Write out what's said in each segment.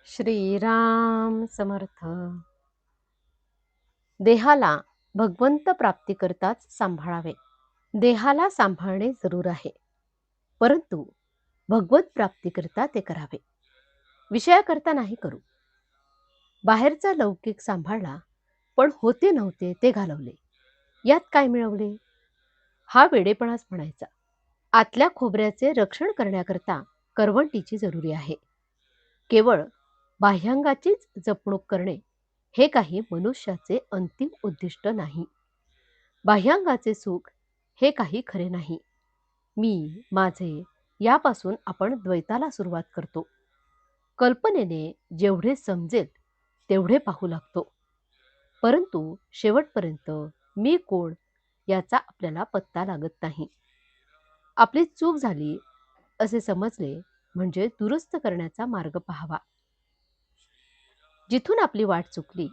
श्रीराम समर्थ. देहाला भगवंत प्राप्तीकरताच सांभाळावे. देहाला सांभाळणे जरूर आहे, परंतु भगवत प्राप्तीकरता ते करावे. विषयाकरता नाही करू. बाहेरचा लौकिक सांभाळला, पण होते नव्हते ते घालवले. यात काय मिळवले? हा वेडेपणाच म्हणायचा. आतल्या खोबऱ्याचे रक्षण करण्याकरता करवंटीची जरुरी आहे. केवळ बाह्यांगाचीच जपणूक करणे हे काही मनुष्याचे अंतिम उद्दिष्ट नाही. बाह्यांगाचे सुख हे काही खरे नाही. मी माझे यापासून आपण द्वैताला सुरुवात करतो. कल्पनेने जेवढे समजेल तेवढे पाहू लागतो, परंतु शेवटपर्यंत मी कोण याचा आपल्याला पत्ता लागत नाही. आपली चूक झाली असे समजले म्हणजे दुरुस्त करण्याचा मार्ग पाहावा. जिथून आपली वाट चुकली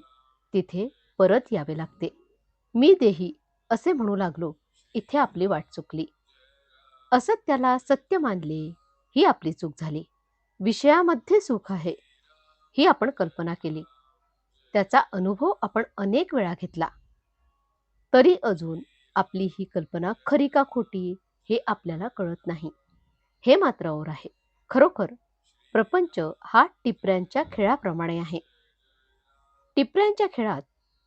तिथे परत यावे लागते. मी देही असे म्हणू लागलो, इथे आपली वाट चुकली. असत्याला सत्य मानले, ही आपली चूक झाली. विषयामध्ये सुख आहे ही आपण कल्पना केली, त्याचा अनुभव आपण अनेक वेळा घेतला, तरी अजून आपली ही कल्पना खरी का खोटी हे आपल्याला कळत नाही. हे मात्र और आहे. खरोखर प्रपंच हा टिपऱ्यांच्या खेळाप्रमाणे आहे. टिपऱ्यांच्या खेळात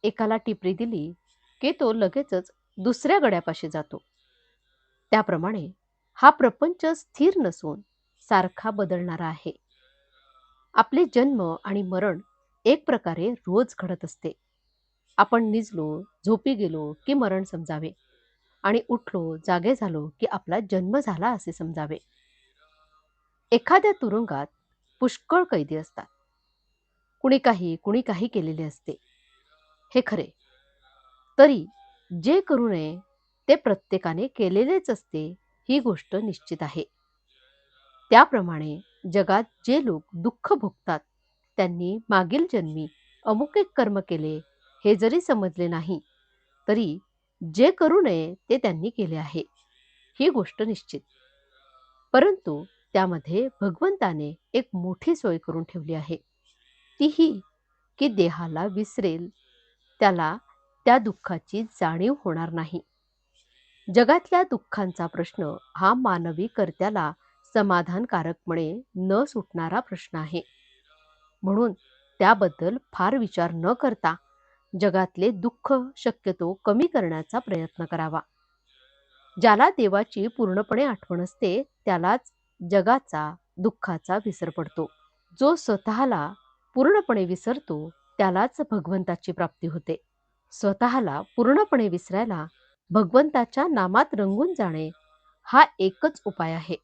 एकाला टिपरी दिली की तो लगेचच दुसऱ्या गड्यापाशी जातो. त्याप्रमाणे हा प्रपंच स्थिर नसून सारखा बदलणारा आहे. आपले जन्म आणि मरण एक प्रकारे रोज घडत असते. आपण निजलो, झोपी गेलो की मरण समजावे, आणि उठलो, जागे झालो की आपला जन्म झाला असे समजावे. एखाद्या तुरुंगात पुष्कळ कैदी असतात. कुणी काही केलेले असते, हे खरे. तरी जे करू नये ते प्रत्येकाने केलेलेच असते, ही गोष्ट निश्चित आहे. त्याप्रमाणे जगात जे लोक दुःख भोगतात त्यांनी मागील जन्मी अमुक एक कर्म केले हे जरी समजले नाही, तरी जे करू नये ते त्यांनी केले आहे, ही गोष्ट निश्चित. परंतु त्यामध्ये भगवंताने एक मोठी सोय करून ठेवली आहे. ती ही की देहाला विसरेल त्याला त्या दुःखाची जाणीव होणार नाही. जगातल्या दुःखांचा प्रश्न हा मानवी कर्त्याला समाधानकारकपणे न सुटणारा प्रश्न आहे. म्हणून त्याबद्दल फार विचार न करता जगातले दुःख शक्यतो कमी करण्याचा प्रयत्न करावा. ज्याला देवाची पूर्णपणे आठवण असते त्यालाच जगाचा, दुःखाचा विसर पडतो. जो स्वतःला पूर्णपणे विसरतो त्यालाच भगवंताची प्राप्ती होते. स्वतःला पूर्णपणे विसरायला भगवंताच्या नामात रंगून जाणे हा एकच उपाय आहे.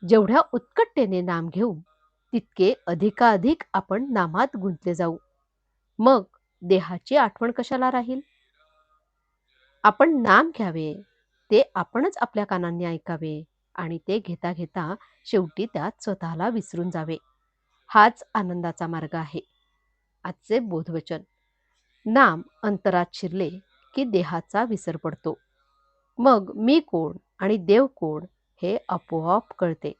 जेवढ्या उत्कटतेने नाम घेऊ तितके अधिकाधिक आपण नामात गुंतले जाऊ. मग देहाची आठवण कशाला राहील? आपण नाम घ्यावे, ते आपणच आपल्या कानांनी ऐकावे, आणि ते घेता घेता शेवटी त्यात स्वतःला विसरून जावे. हाच आनंदाचा मार्ग आहे. आजचे बोधवचन. नाम अंतरात शिरले की देहाचा विसर पडतो. मग मी कोण आणि देव कोण हे आपोआप कळते.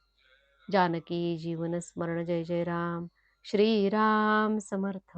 जानकी जीवन स्मरण. जय जय राम. श्रीराम समर्थ.